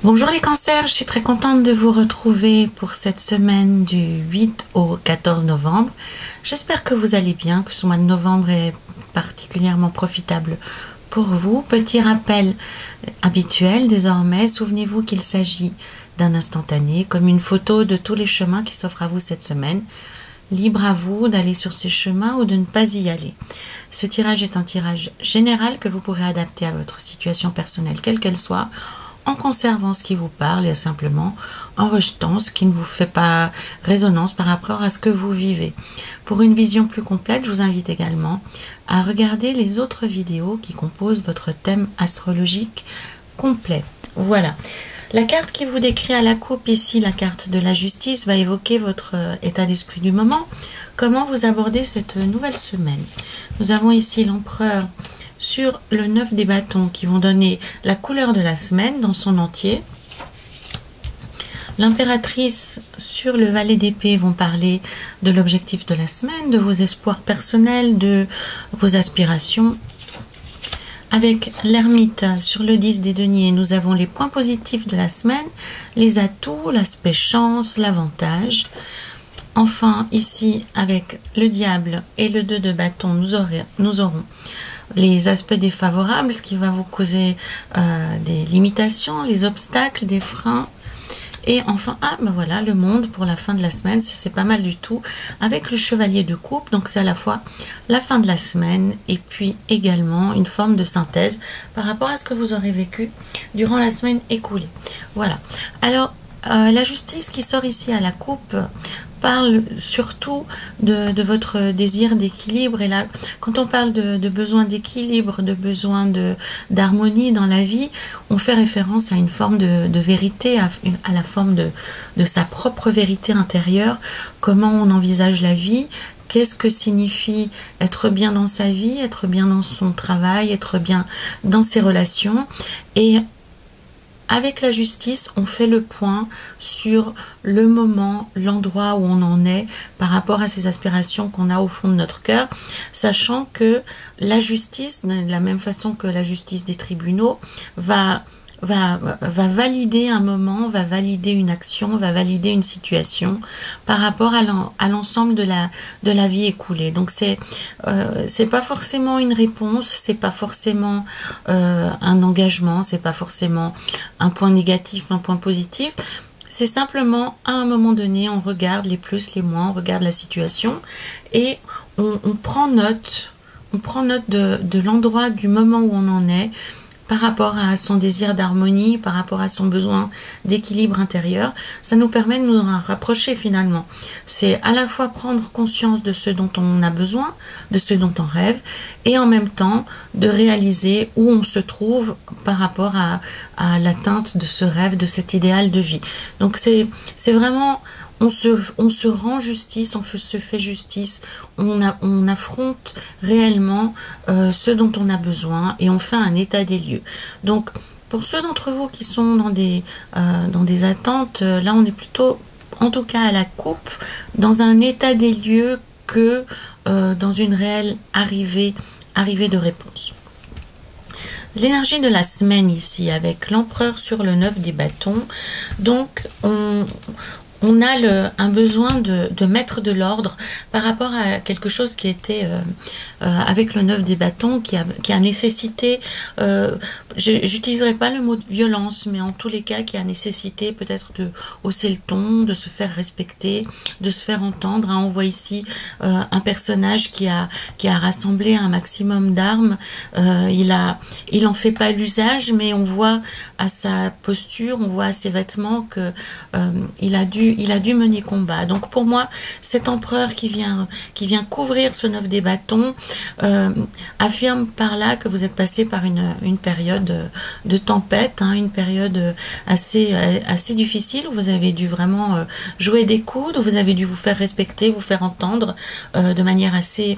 Bonjour les cancers, je suis très contente de vous retrouver pour cette semaine du 8 au 14 novembre. J'espère que vous allez bien, que ce mois de novembre est particulièrement profitable pour vous. Petit rappel habituel désormais, souvenez-vous qu'il s'agit d'un instantané, comme une photo de tous les chemins qui s'offrent à vous cette semaine. Libre à vous d'aller sur ces chemins ou de ne pas y aller. Ce tirage est un tirage général que vous pourrez adapter à votre situation personnelle, quelle qu'elle soit, en conservant ce qui vous parle et simplement en rejetant ce qui ne vous fait pas résonance par rapport à ce que vous vivez. Pour une vision plus complète, je vous invite également à regarder les autres vidéos qui composent votre thème astrologique complet. Voilà. La carte qui vous décrit à la coupe ici, la carte de la justice, va évoquer votre état d'esprit du moment. Comment vous abordez cette nouvelle semaine? Nous avons ici l'empereur sur le 9 des bâtons qui vont donner la couleur de la semaine dans son entier. L'impératrice sur le valet d'épée vont parler de l'objectif de la semaine, de vos espoirs personnels, de vos aspirations. Avec l'ermite sur le 10 des deniers, nous avons les points positifs de la semaine, les atouts, l'aspect chance, l'avantage. Enfin, ici, avec le diable et le 2 de bâton, nous aurons les aspects défavorables, ce qui va vous causer des limitations, les obstacles, des freins. Et enfin, ben voilà, le monde pour la fin de la semaine, c'est pas mal du tout, avec le chevalier de coupe, donc c'est à la fois la fin de la semaine et puis également une forme de synthèse par rapport à ce que vous aurez vécu durant la semaine écoulée. Voilà. Alors, la justice qui sort ici à la coupe parle surtout de votre désir d'équilibre. Et là, quand on parle de besoin d'équilibre, de besoin d'harmonie dans la vie, on fait référence à une forme de vérité, à la forme de sa propre vérité intérieure, comment on envisage la vie, qu'est-ce que signifie être bien dans sa vie, être bien dans son travail, être bien dans ses relations. Et avec la justice, on fait le point sur le moment, l'endroit où on en est par rapport à ces aspirations qu'on a au fond de notre cœur, sachant que la justice, de la même façon que la justice des tribunaux, va valider un moment, va valider une action, va valider une situation par rapport à l'ensemble de la vie écoulée. Donc c'est pas forcément une réponse, c'est pas forcément un engagement, c'est pas forcément un point négatif, un point positif. C'est simplement à un moment donné, on regarde les plus, les moins, on regarde la situation et on prend note de l'endroit, du moment où on en est, par rapport à son désir d'harmonie, par rapport à son besoin d'équilibre intérieur. Ça nous permet de nous en rapprocher finalement. C'est à la fois prendre conscience de ce dont on a besoin, de ce dont on rêve, et en même temps de réaliser où on se trouve par rapport à l'atteinte de ce rêve, de cet idéal de vie. Donc c'est vraiment... On se rend justice, on se fait justice, on affronte réellement ce dont on a besoin et on fait un état des lieux. Donc, pour ceux d'entre vous qui sont dans des attentes, là on est plutôt, en tout cas à la coupe, dans un état des lieux que dans une réelle arrivée de réponse. L'énergie de la semaine ici, avec l'empereur sur le 9 des bâtons, donc on a un besoin de mettre de l'ordre par rapport à quelque chose qui était avec le 9 des bâtons, qui a nécessité, j'utiliserai pas le mot de violence, mais en tous les cas qui a nécessité peut-être de hausser le ton, de se faire respecter, de se faire entendre. On voit ici un personnage qui a rassemblé un maximum d'armes. Il en fait pas l'usage, mais on voit à sa posture, on voit à ses vêtements que il a dû mener combat. Donc pour moi, cet empereur qui vient couvrir ce 9 des bâtons affirme par là que vous êtes passé par une période de tempête, une période assez difficile, où vous avez dû vraiment jouer des coudes, où vous avez dû vous faire respecter, vous faire entendre de manière assez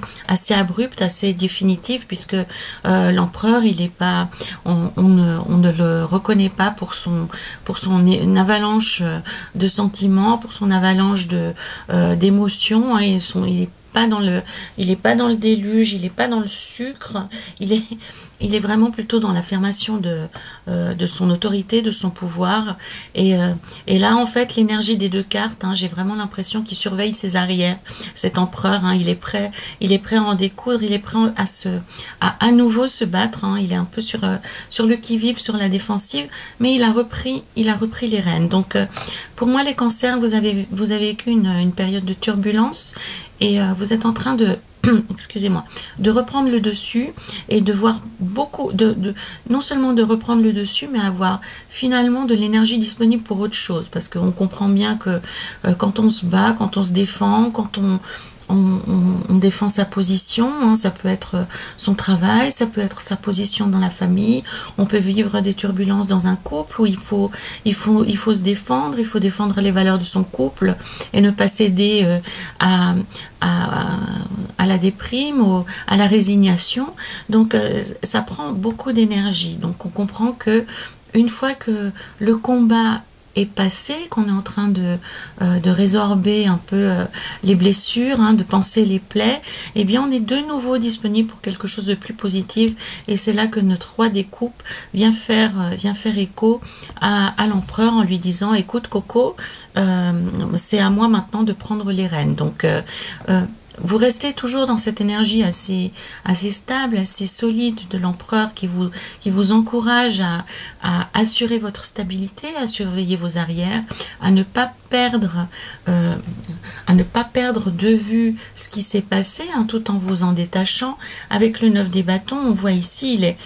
abrupte, assez définitive, puisque l'empereur, il est pas, on ne le reconnaît pas pour son avalanche de sentiments, pour son avalanche d'émotions, il est il est pas dans le déluge, il est pas dans le sucre, il est vraiment plutôt dans l'affirmation de son autorité, de son pouvoir. Et là, en fait, l'énergie des deux cartes, hein, j'ai vraiment l'impression qu'il surveille ses arrières. Cet empereur, hein, il est prêt à en découdre, il est prêt à nouveau se battre. Hein, il est un peu sur le qui-vive, sur la défensive, mais il a repris les rênes. Donc, pour moi, les cancers, vous avez vécu une période de turbulence et vous êtes en train de excusez-moi, de reprendre le dessus et de voir beaucoup, non seulement de reprendre le dessus, mais avoir finalement de l'énergie disponible pour autre chose. Parce qu'on comprend bien que quand on se bat, quand on se défend, quand on défend sa position, hein, ça peut être son travail, ça peut être sa position dans la famille, on peut vivre des turbulences dans un couple où il faut se défendre, il faut défendre les valeurs de son couple et ne pas céder à la déprime, à la résignation. Donc ça prend beaucoup d'énergie. Donc on comprend que une fois que le combat est passé, qu'on est en train de résorber un peu les blessures, hein, de panser les plaies, eh bien on est de nouveau disponible pour quelque chose de plus positif. Et c'est là que notre roi des coupes vient faire écho à l'empereur en lui disant: écoute Coco, c'est à moi maintenant de prendre les rênes. Donc vous restez toujours dans cette énergie assez stable, assez solide de l'empereur qui vous encourage à assurer votre stabilité, à surveiller vos arrières, à ne pas perdre de vue ce qui s'est passé, hein, tout en vous en détachant. Avec le 9 des bâtons, on voit ici,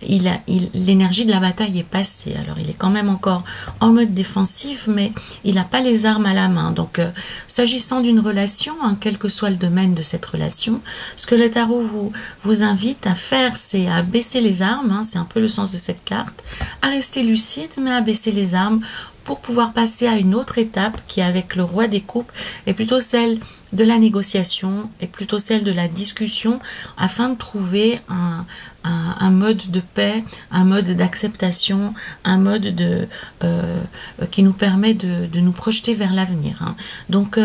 l'énergie de la bataille est passée. Alors il est quand même encore en mode défensif, mais il n'a pas les armes à la main. Donc s'agissant d'une relation, hein, quel que soit le domaine de cette relation, ce que le tarot vous invite à faire, c'est à baisser les armes, hein, c'est un peu le sens de cette carte, à rester lucide, mais à baisser les armes pour pouvoir passer à une autre étape qui, avec le roi des coupes, est plutôt celle de la négociation, est plutôt celle de la discussion, afin de trouver un mode de paix, un mode d'acceptation, un mode qui nous permet de nous projeter vers l'avenir. Hein. Donc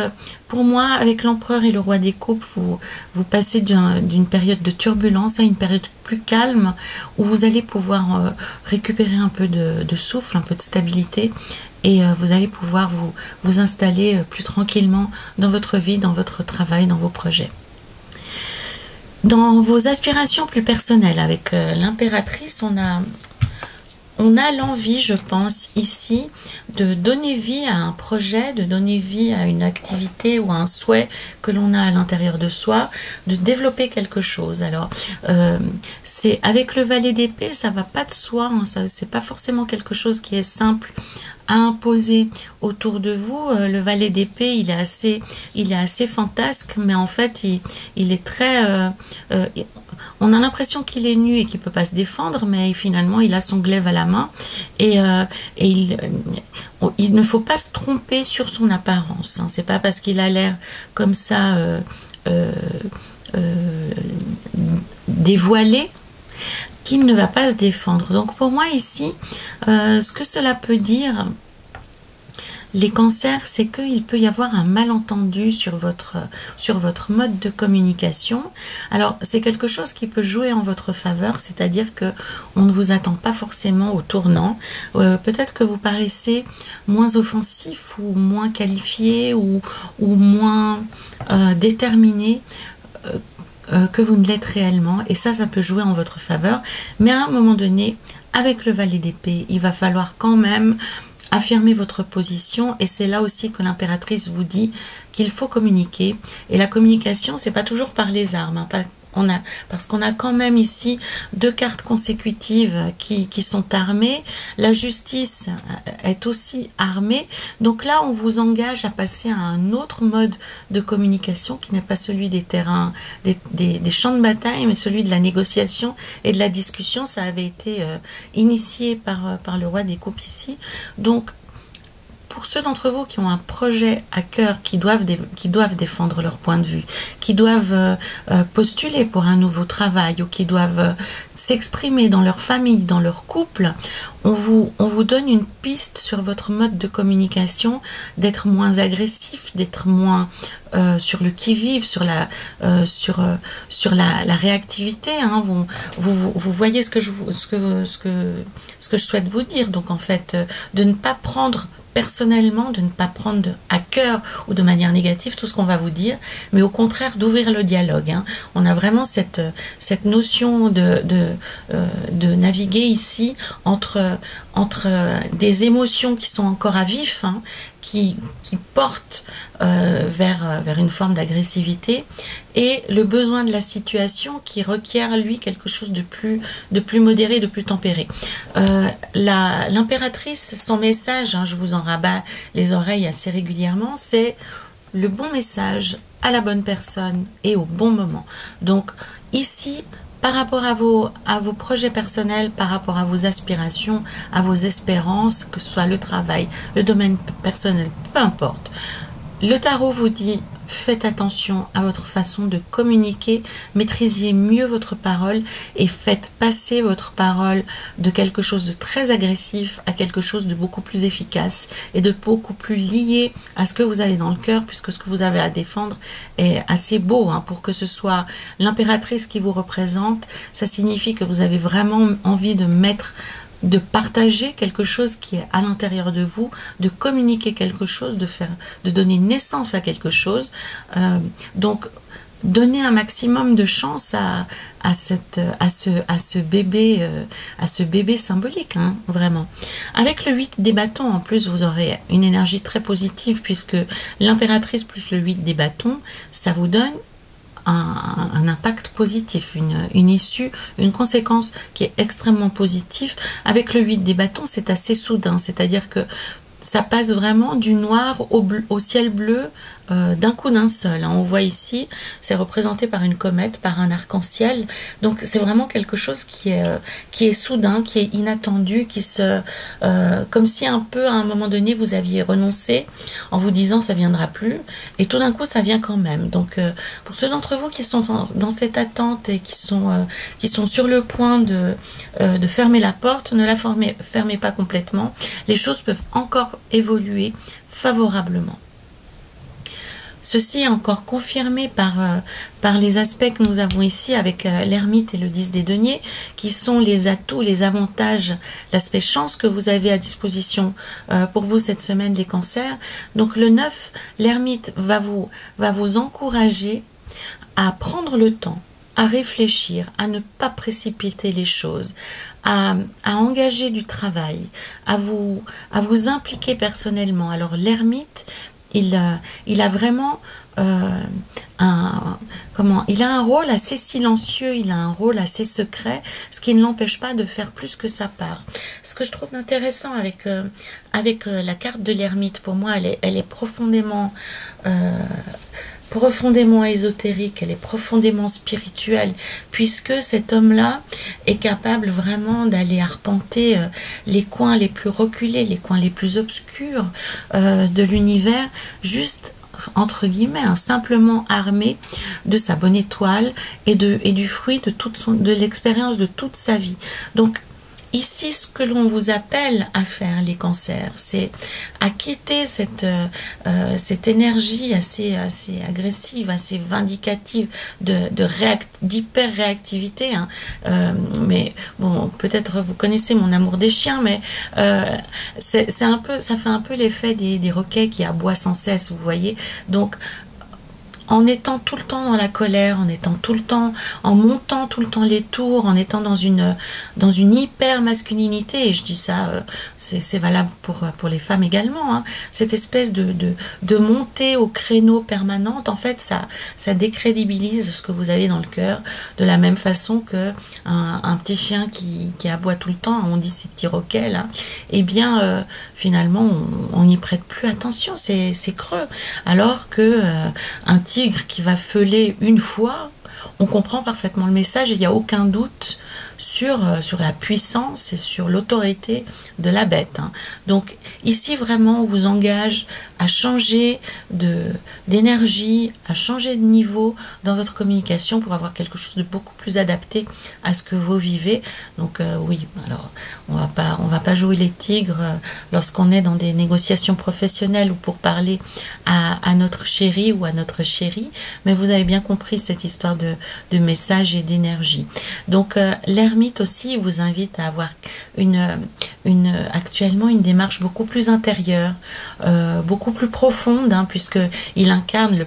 pour moi, avec l'empereur et le roi des coupes, vous passez d'une période de turbulence à une période plus calme, où vous allez pouvoir récupérer un peu de souffle, un peu de stabilité, et vous allez pouvoir vous installer plus tranquillement dans votre vie, dans votre travail, dans vos projets. Dans vos aspirations plus personnelles, avec l'impératrice, on a l'envie, je pense, ici, de donner vie à un projet, de donner vie à une activité ou à un souhait que l'on a à l'intérieur de soi, de développer quelque chose. Alors, c'est avec le valet d'épée, ça va pas de soi, hein, c'est pas forcément quelque chose qui est simple à imposer autour de vous. Le valet d'épée, il est assez fantasque, mais en fait, il est très... on a l'impression qu'il est nu et qu'il ne peut pas se défendre, mais finalement, il a son glaive à la main. Et il ne faut pas se tromper sur son apparence. Hein. C'est pas parce qu'il a l'air comme ça dévoilé qu'il ne va pas se défendre. Donc pour moi ici, ce que cela peut dire, les cancers, c'est qu'il peut y avoir un malentendu sur votre mode de communication. Alors, c'est quelque chose qui peut jouer en votre faveur, c'est-à-dire que on ne vous attend pas forcément au tournant. Peut-être que vous paraissez moins offensif ou moins qualifié ou moins déterminé que vous ne l'êtes réellement, et ça peut jouer en votre faveur. Mais à un moment donné, avec le valet d'épée, il va falloir quand même affirmer votre position, et c'est là aussi que l'impératrice vous dit qu'il faut communiquer. Et la communication, c'est pas toujours par les armes, hein, parce qu'on a quand même ici 2 cartes consécutives qui sont armées. La justice est aussi armée. Donc là, on vous engage à passer à un autre mode de communication qui n'est pas celui des terrains, des champs de bataille, mais celui de la négociation et de la discussion. Ça avait été initié par le roi des coupes ici. Donc, pour ceux d'entre vous qui ont un projet à cœur, qui doivent défendre leur point de vue, qui doivent postuler pour un nouveau travail ou qui doivent s'exprimer dans leur famille, dans leur couple, on vous donne une piste sur votre mode de communication, d'être moins agressif, d'être moins sur le qui-vive, sur la réactivité. Hein. Vous voyez ce que je souhaite vous dire. Donc en fait, de ne pas prendre personnellement, de ne pas prendre à cœur ou de manière négative tout ce qu'on va vous dire, mais au contraire d'ouvrir le dialogue. Hein. On a vraiment cette notion de naviguer ici entre des émotions qui sont encore à vif, hein, qui portent vers une forme d'agressivité, et le besoin de la situation qui requiert, lui, quelque chose de plus modéré, de plus tempéré. L'impératrice, son message, hein, je vous en rabats les oreilles assez régulièrement, c'est le bon message à la bonne personne et au bon moment. Donc ici, par rapport à vos projets personnels, par rapport à vos aspirations, à vos espérances, que ce soit le travail, le domaine personnel, peu importe. Le tarot vous dit, faites attention à votre façon de communiquer, maîtrisez mieux votre parole et faites passer votre parole de quelque chose de très agressif à quelque chose de beaucoup plus efficace et de beaucoup plus lié à ce que vous avez dans le cœur, puisque ce que vous avez à défendre est assez beau, hein, pour que ce soit l'impératrice qui vous représente. Ça signifie que vous avez vraiment envie de partager quelque chose qui est à l'intérieur de vous, de communiquer quelque chose, de donner naissance à quelque chose. Donc, donner un maximum de chance à ce bébé symbolique, hein, vraiment. Avec le 8 des bâtons, en plus, vous aurez une énergie très positive, puisque l'impératrice plus le 8 des bâtons, ça vous donne un impact positif, une issue, une conséquence qui est extrêmement positive. Avec le 8 des bâtons, c'est assez soudain, c'est-à-dire que ça passe vraiment du noir au ciel bleu d'un coup d'un seul. On voit ici, c'est représenté par une comète, par un arc-en-ciel. Donc c'est vraiment quelque chose qui est soudain, qui est inattendu, comme si un peu à un moment donné vous aviez renoncé en vous disant ça viendra plus, et tout d'un coup ça vient quand même. Donc pour ceux d'entre vous qui sont dans cette attente et qui sont sur le point de fermer la porte, ne la fermez pas complètement. Les choses peuvent encore évoluer favorablement. Ceci est encore confirmé par les aspects que nous avons ici avec l'ermite et le 10 des deniers, qui sont les atouts, les avantages, l'aspect chance que vous avez à disposition pour vous cette semaine, les cancers. Donc le 9, l'ermite va vous encourager à prendre le temps, à réfléchir, à ne pas précipiter les choses, à engager du travail, à vous impliquer personnellement. Alors l'ermite, il a vraiment il a un rôle assez silencieux, il a un rôle assez secret, ce qui ne l'empêche pas de faire plus que sa part. Ce que je trouve intéressant avec la carte de l'ermite, pour moi, elle est profondément ésotérique, elle est profondément spirituelle, puisque cet homme-là est capable vraiment d'aller arpenter les coins les plus reculés, les coins les plus obscurs de l'univers, juste entre guillemets, hein, simplement armé de sa bonne étoile et du fruit de l'expérience de toute sa vie. Donc ici, ce que l'on vous appelle à faire, les cancers, c'est à quitter cette énergie assez agressive, assez vindicative, d'hyper-réactivité. Hein. Mais bon, peut-être vous connaissez mon amour des chiens, mais ça fait un peu l'effet des requins qui aboient sans cesse, vous voyez. Donc, en étant tout le temps dans la colère, en montant tout le temps les tours, en étant dans une hyper masculinité, et je dis ça, c'est valable pour les femmes également, hein, cette espèce de montée au créneau permanente, en fait, ça décrédibilise ce que vous avez dans le cœur, de la même façon que un petit chien qui aboie tout le temps, on dit ces petits roquets là, et bien finalement on n'y prête plus attention, c'est creux, alors que un tigre qui va feuler une fois, on comprend parfaitement le message et il n'y a aucun doute sur la puissance et sur l'autorité de la bête. Hein. Donc ici vraiment on vous engage à changer d'énergie, à changer de niveau dans votre communication pour avoir quelque chose de beaucoup plus adapté à ce que vous vivez. Donc oui, alors on va pas jouer les tigres lorsqu'on est dans des négociations professionnelles ou pour parler à notre chéri ou à notre chérie, mais vous avez bien compris cette histoire de message et d'énergie. Donc l'ermite aussi vous invite à avoir actuellement une démarche beaucoup plus intérieure, beaucoup plus profonde, hein, puisque il incarne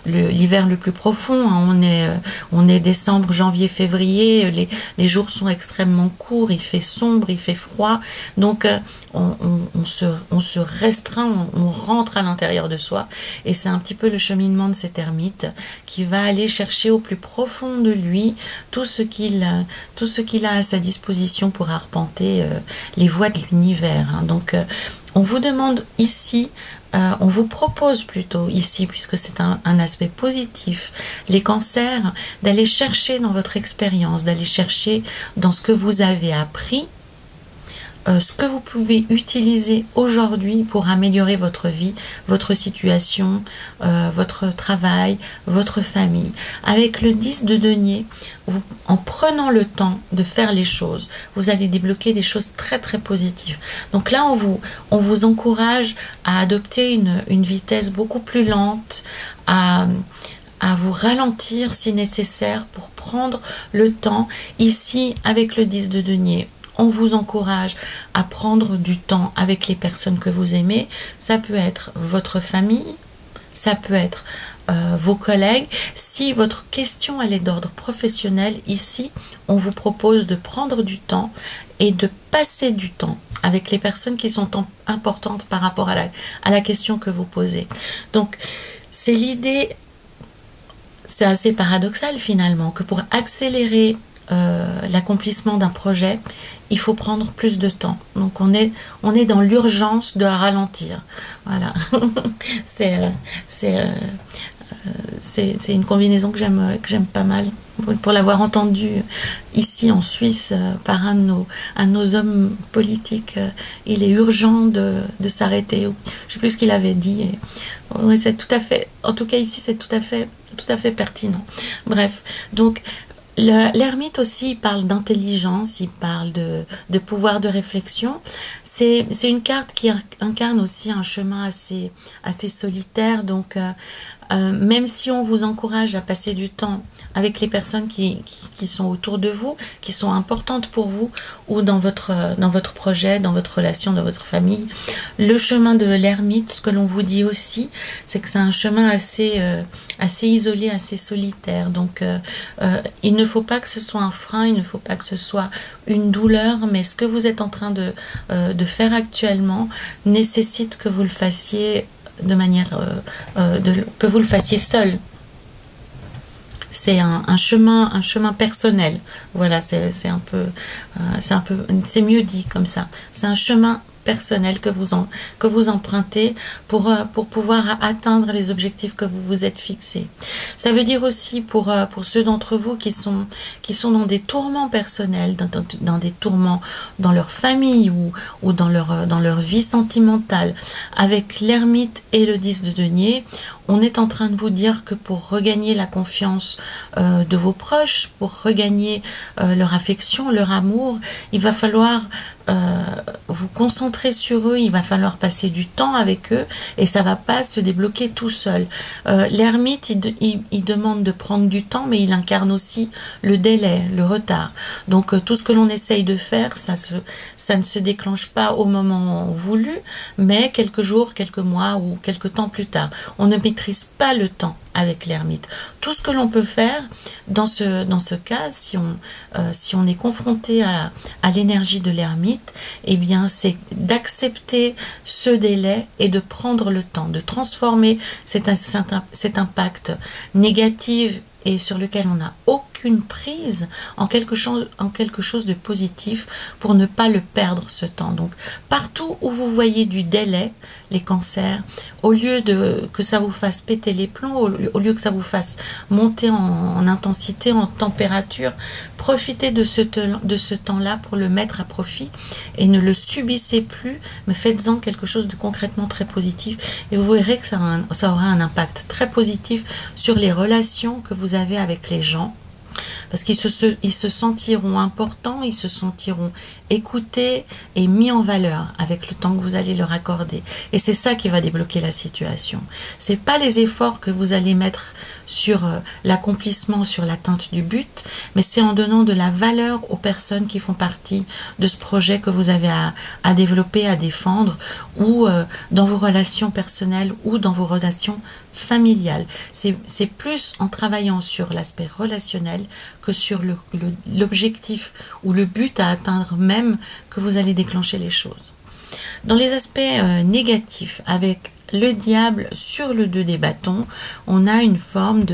l'hiver le plus profond. Hein. On est décembre, janvier, février, les jours sont extrêmement courts, il fait sombre, il fait froid, donc on se restreint, on rentre à l'intérieur de soi, et c'est un petit peu le cheminement de cet ermite qui va aller chercher au plus profond de lui tout ce qu'il a à sa disposition pour arpenter les voies de l'univers. Hein. Donc on vous demande ici, on vous propose plutôt ici, puisque c'est un aspect positif, les cancers, d'aller chercher dans votre expérience, d'aller chercher dans ce que vous avez appris, ce que vous pouvez utiliser aujourd'hui pour améliorer votre vie, votre situation, votre travail, votre famille. Avec le 10 de denier, en prenant le temps de faire les choses, vous allez débloquer des choses très très positives. Donc là, on vous encourage à adopter une vitesse beaucoup plus lente, à vous ralentir si nécessaire pour prendre le temps. Ici, avec le 10 de denier, on vous encourage à prendre du temps avec les personnes que vous aimez. Ça peut être votre famille, ça peut être vos collègues. Si votre question elle est d'ordre professionnel, ici, on vous propose de prendre du temps et de passer du temps avec les personnes qui sont importantes par rapport à la question que vous posez. Donc, c'est l'idée, c'est assez paradoxal finalement, que pour accélérer l'accomplissement d'un projet, il faut prendre plus de temps. Donc on est dans l'urgence de ralentir. Voilà. c'est une combinaison que j'aime pas mal. Pour l'avoir entendu ici en Suisse par un de nos hommes politiques, il est urgent de s'arrêter. Je sais plus ce qu'il avait dit. Ouais, c'est tout à fait. En tout cas ici, c'est tout à fait pertinent. Bref, donc l'ermite aussi, il parle d'intelligence, il parle de pouvoir de réflexion. C'est une carte qui incarne aussi un chemin assez solitaire. Donc, même si on vous encourage à passer du temps avec les personnes qui sont autour de vous, qui sont importantes pour vous, ou dans votre projet, dans votre relation, dans votre famille, le chemin de l'ermite, ce que l'on vous dit aussi, c'est que c'est un chemin assez isolé, assez solitaire. Donc, il ne faut pas que ce soit un frein, il ne faut pas que ce soit une douleur, mais ce que vous êtes en train de faire actuellement nécessite que vous le fassiez de manière que vous le fassiez seul. C'est un chemin personnel. Voilà, c'est mieux dit comme ça. C'est un chemin personnel que vous empruntez pour pouvoir atteindre les objectifs que vous vous êtes fixés. Ça veut dire aussi pour ceux d'entre vous qui sont dans des tourments personnels, dans des tourments dans leur famille ou dans leur vie sentimentale, avec l'ermite et le 10 de denier, on est en train de vous dire que pour regagner la confiance de vos proches, pour regagner leur affection, leur amour, il va falloir vous concentrer sur eux, il va falloir passer du temps avec eux et ça va pas se débloquer tout seul. L'ermite, il demande de prendre du temps, mais il incarne aussi le délai, le retard. Donc tout ce que l'on essaye de faire, ça ne se déclenche pas au moment voulu, mais quelques jours, quelques mois ou quelques temps plus tard. On ne maîtrise pas le temps avec l'ermite. Tout ce que l'on peut faire dans ce cas, si on est confronté à l'énergie de l'ermite, eh bien c'est d'accepter ce délai et de prendre le temps, de transformer cet impact négatif et sur lequel on n'a aucune prise en quelque chose de positif pour ne pas le perdre ce temps. Donc partout où vous voyez du délai, les cancers, au lieu que ça vous fasse péter les plombs, au lieu que ça vous fasse monter en intensité, en température, profitez de ce temps-là pour le mettre à profit et ne le subissez plus, mais faites-en quelque chose de concrètement très positif et vous verrez que ça aura un impact très positif sur les relations que vous avez avec les gens. Parce qu'ils se sentiront importants, ils se sentiront écoutés et mis en valeur avec le temps que vous allez leur accorder. Et c'est ça qui va débloquer la situation. C'est pas les efforts que vous allez mettre sur l'accomplissement, sur l'atteinte du but, mais c'est en donnant de la valeur aux personnes qui font partie de ce projet que vous avez à développer, à défendre, ou dans vos relations personnelles ou dans vos relations familiales. C'est plus en travaillant sur l'aspect relationnel que sur l'objectif ou le but à atteindre même que vous allez déclencher les choses. Dans les aspects négatifs, avec le diable sur le 2 des bâtons, on a une forme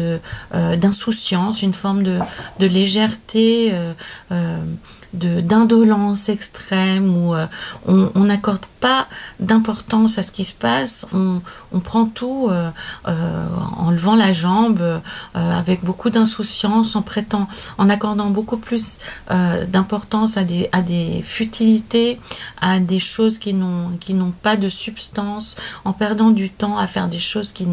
d'insouciance, une forme de légèreté, d'indolence extrême, où on n'accorde pas d'importance à ce qui se passe, on prend tout en levant la jambe, avec beaucoup d'insouciance, en accordant beaucoup plus d'importance à des futilités, à des choses qui n'ont pas de substance, en perdant du temps à faire des choses qui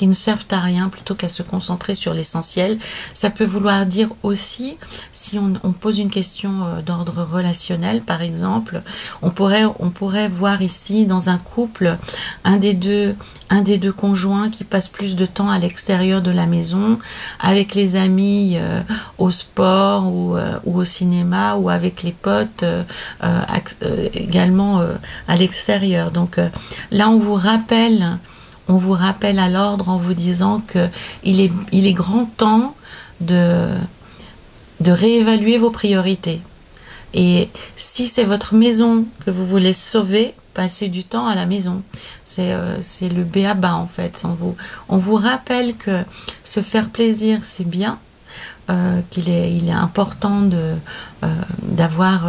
ne servent à rien plutôt qu'à se concentrer sur l'essentiel. Ça peut vouloir dire aussi, si on pose une question d'ordre relationnel par exemple, on pourrait voir ici dans un couple un des deux conjoints qui passe plus de temps à l'extérieur de la maison, avec les amis au sport ou au cinéma, ou avec les potes également à l'extérieur. Donc là on vous rappelle à l'ordre en vous disant que il est grand temps de réévaluer vos priorités. Et si c'est votre maison que vous voulez sauver, passez du temps à la maison. C'est le b.a.-ba en fait. On vous rappelle que se faire plaisir, c'est bien, qu'il est important d'avoir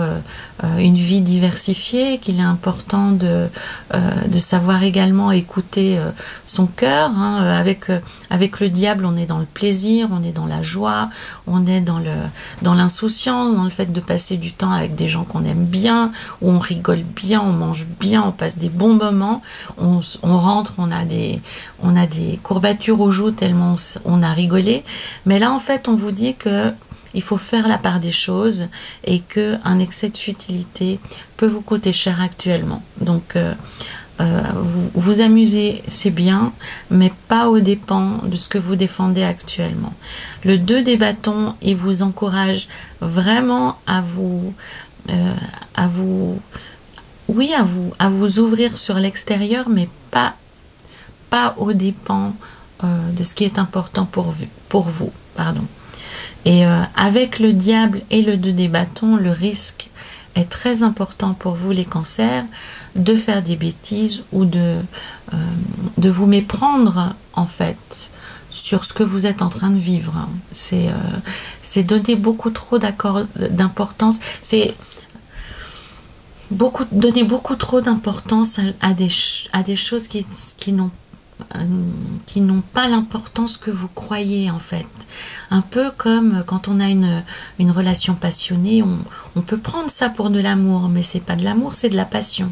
une vie diversifiée, qu'il est important de savoir également écouter son cœur. Avec le diable, on est dans le plaisir, on est dans la joie, on est dans l'insouciance, dans le fait de passer du temps avec des gens qu'on aime bien, où on rigole bien, on mange bien, on passe des bons moments, on rentre, on a des courbatures aux joues tellement on a rigolé. Mais là, en fait, on vous dit que il faut faire la part des choses et qu'un excès de futilité peut vous coûter cher actuellement. Donc, vous amuser, c'est bien, mais pas aux dépens de ce que vous défendez actuellement. Le 2 des bâtons, il vous encourage vraiment à vous ouvrir sur l'extérieur, mais pas aux dépens de ce qui est important pour vous. Pardon. Et avec le diable et le 2 des bâtons, le risque est très important pour vous les cancers de faire des bêtises ou de vous méprendre en fait sur ce que vous êtes en train de vivre. C'est donner beaucoup trop d'importance. C'est donner beaucoup trop d'importance à des choses qui n'ont pas l'importance que vous croyez en fait. Un peu comme quand on a une relation passionnée, on peut prendre ça pour de l'amour, mais c'est pas de l'amour, c'est de la passion.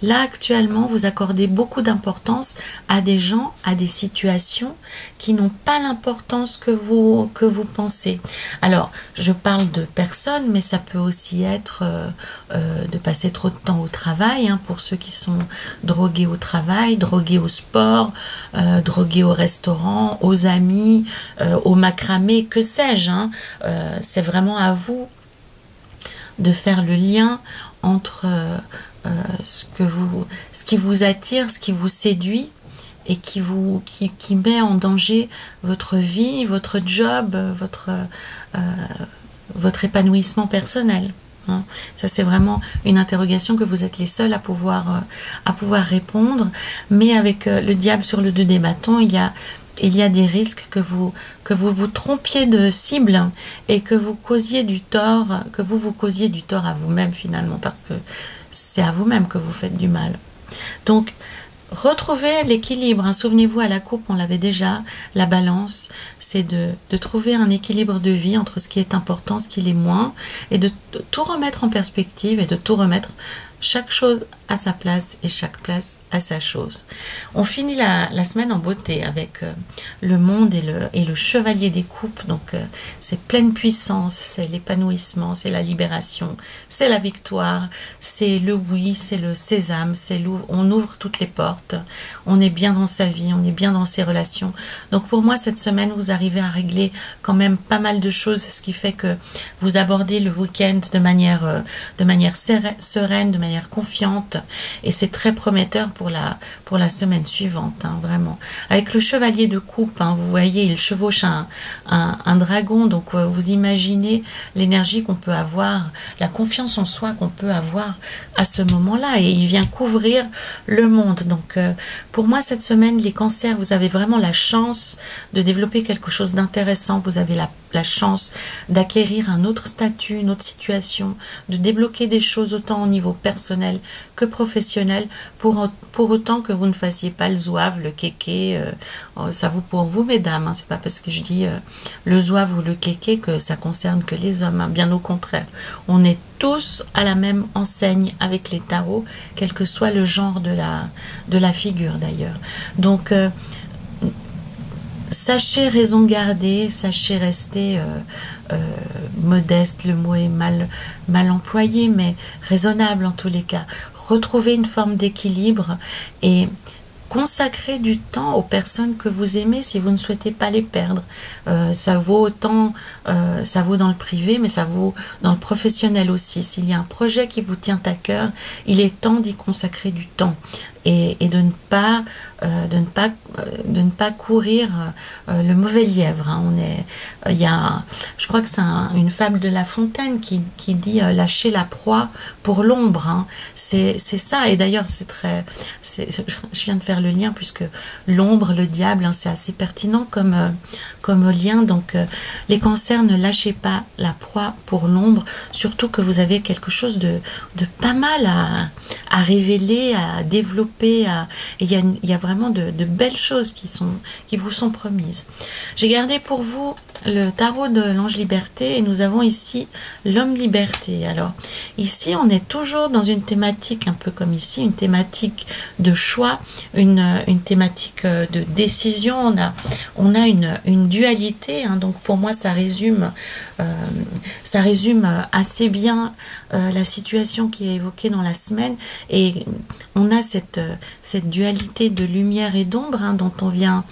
Là actuellement, vous accordez beaucoup d'importance à des gens, à des situations qui n'ont pas l'importance que vous pensez. Alors, je parle de personnes, mais ça peut aussi être de passer trop de temps au travail, pour ceux qui sont drogués au travail, drogués au sport, drogués au restaurant, aux amis, au macramé, que sais-je. C'est vraiment à vous de faire le lien entre ce qui vous attire, ce qui vous séduit et qui met en danger votre vie, votre job, votre épanouissement personnel. Ça, c'est vraiment une interrogation que vous êtes les seuls à pouvoir répondre. Mais avec le diable sur le 2 des bâtons, il y a il y a des risques que vous vous trompiez de cible et que vous causiez du tort, vous causiez du tort à vous-même finalement, parce que c'est à vous-même que vous faites du mal. Donc, retrouvez l'équilibre, hein. Souvenez-vous, à la coupe, on l'avait déjà, la balance, c'est de trouver un équilibre de vie entre ce qui est important, ce qui l'est moins, et de tout remettre en perspective et de tout remettre chaque chose à sa place et chaque place à sa chose. On finit la semaine en beauté avec le monde et le chevalier des coupes. Donc c'est pleine puissance, c'est l'épanouissement, c'est la libération, c'est la victoire, c'est le oui, c'est le sésame, on ouvre toutes les portes, on est bien dans sa vie, on est bien dans ses relations. Donc pour moi, cette semaine, vous arrivez à régler quand même pas mal de choses, ce qui fait que vous abordez le week-end de manière sereine, de manière confiante, et c'est très prometteur pour la semaine suivante, hein, vraiment. Avec le chevalier de coupe, hein, vous voyez, il chevauche un dragon, donc vous imaginez l'énergie qu'on peut avoir, la confiance en soi qu'on peut avoir à ce moment-là, et il vient couvrir le monde. Donc pour moi, cette semaine, les cancers, vous avez vraiment la chance de développer quelque chose d'intéressant, vous avez la chance d'acquérir un autre statut, une autre situation, de débloquer des choses autant au niveau personnel que professionnel, pour autant que vous ne fassiez pas le zouave, le kéké, ça vaut pour vous mesdames, hein, c'est pas parce que je dis le zouave ou le kéké que ça concerne que les hommes, hein, bien au contraire, on est tous à la même enseigne avec les tarots, quel que soit le genre de la figure d'ailleurs. Donc sachez raison garder, sachez rester modeste, le mot est mal employé, mais raisonnable en tous les cas. Retrouvez une forme d'équilibre et consacrez du temps aux personnes que vous aimez si vous ne souhaitez pas les perdre. Ça vaut autant, ça vaut dans le privé, mais ça vaut dans le professionnel aussi. S'il y a un projet qui vous tient à cœur, il est temps d'y consacrer du temps. Et de ne pas courir le mauvais lièvre, hein. Je crois que c'est une fable de La Fontaine qui dit lâcher la proie pour l'ombre, hein. C'est ça, et d'ailleurs je viens de faire le lien, puisque l'ombre, le diable, hein, c'est assez pertinent comme lien. Donc les cancers, ne lâchez pas la proie pour l'ombre, surtout que vous avez quelque chose de pas mal à révéler, à développer, et il y a vraiment de belles choses qui vous sont promises. J'ai gardé pour vous le tarot de l'ange liberté, et nous avons ici l'homme liberté. Alors ici, on est toujours dans une thématique un peu comme ici, une thématique de choix, une thématique de décision. On a une dualité, hein. Donc pour moi, ça résume assez bien la situation qui est évoquée dans la semaine, et on a cette dualité de lumière et d'ombre, hein, dont on vient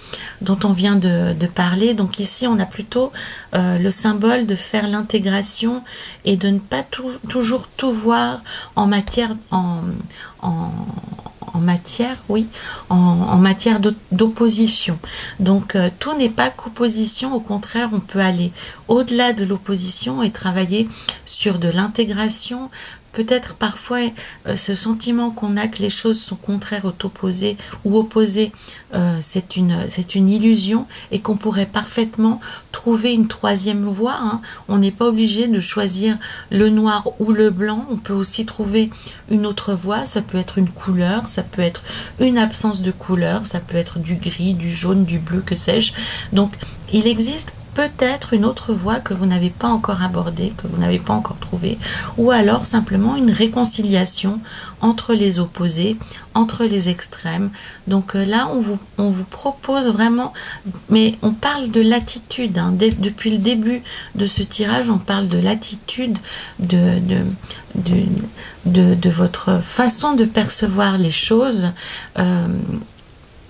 de parler. Donc ici, on a plutôt le symbole de faire l'intégration et de ne pas toujours tout voir en matière d'opposition. Donc tout n'est pas qu'opposition, au contraire, on peut aller au-delà de l'opposition et travailler sur de l'intégration. Peut-être parfois ce sentiment qu'on a que les choses sont contraires ou opposées, c'est une illusion, et qu'on pourrait parfaitement trouver une troisième voie, hein. On n'est pas obligé de choisir le noir ou le blanc, on peut aussi trouver une autre voie. Ça peut être une couleur, ça peut être une absence de couleur, ça peut être du gris, du jaune, du bleu, que sais-je. Donc il existe peut-être une autre voie que vous n'avez pas encore abordée, que vous n'avez pas encore trouvée, ou alors simplement une réconciliation entre les opposés, entre les extrêmes. Donc là, on vous propose vraiment, mais on parle de l'attitude, hein. Depuis le début de ce tirage, on parle de l'attitude, de votre façon de percevoir les choses.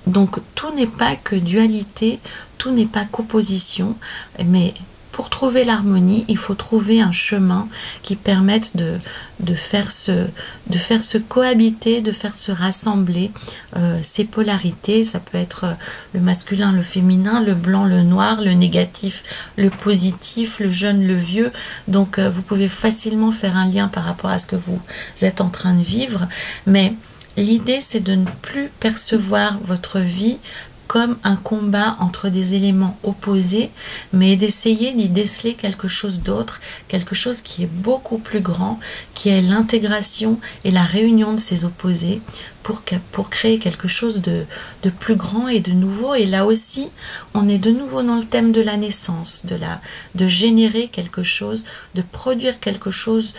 Donc tout n'est pas que dualité, tout n'est pas qu'opposition, mais pour trouver l'harmonie, il faut trouver un chemin qui permette de faire se cohabiter, de faire se rassembler ces polarités. Ça peut être le masculin, le féminin, le blanc, le noir, le négatif, le positif, le jeune, le vieux. Donc vous pouvez facilement faire un lien par rapport à ce que vous êtes en train de vivre, mais l'idée, c'est de ne plus percevoir votre vie comme un combat entre des éléments opposés, mais d'essayer d'y déceler quelque chose d'autre, quelque chose qui est beaucoup plus grand, qui est l'intégration et la réunion de ces opposés pour créer quelque chose de plus grand et de nouveau. Et là aussi, on est de nouveau dans le thème de la naissance, de générer quelque chose, de produire quelque chose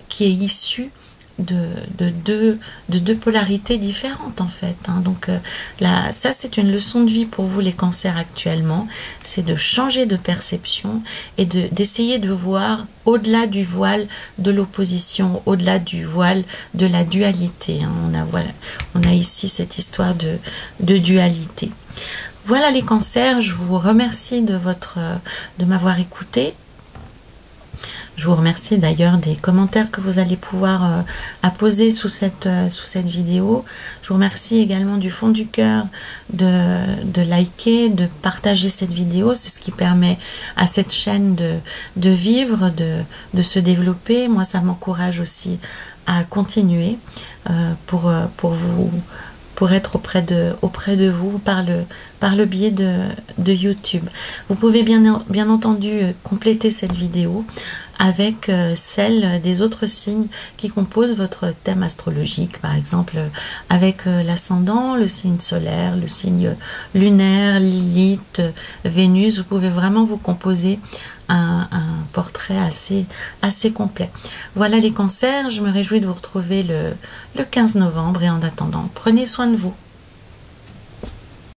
qui est issu de deux polarités différentes en fait, hein. Donc là, ça c'est une leçon de vie pour vous les cancers actuellement, c'est de changer de perception et d'essayer de voir au-delà du voile de l'opposition, au-delà du voile de la dualité, hein. On a ici cette histoire de dualité. Voilà les cancers, je vous remercie de m'avoir écouté. Je vous remercie d'ailleurs des commentaires que vous allez pouvoir apposer sous cette vidéo. Je vous remercie également du fond du cœur de liker, de partager cette vidéo. C'est ce qui permet à cette chaîne de vivre, de se développer. Moi, ça m'encourage aussi à continuer pour être auprès de vous par le biais de YouTube. Vous pouvez bien entendu compléter cette vidéo avec celle des autres signes qui composent votre thème astrologique, par exemple avec l'ascendant, le signe solaire, le signe lunaire, Lilith, Vénus. Vous pouvez vraiment vous composer un portrait assez complet. Voilà les cancers, je me réjouis de vous retrouver le 15 novembre et en attendant, prenez soin de vous.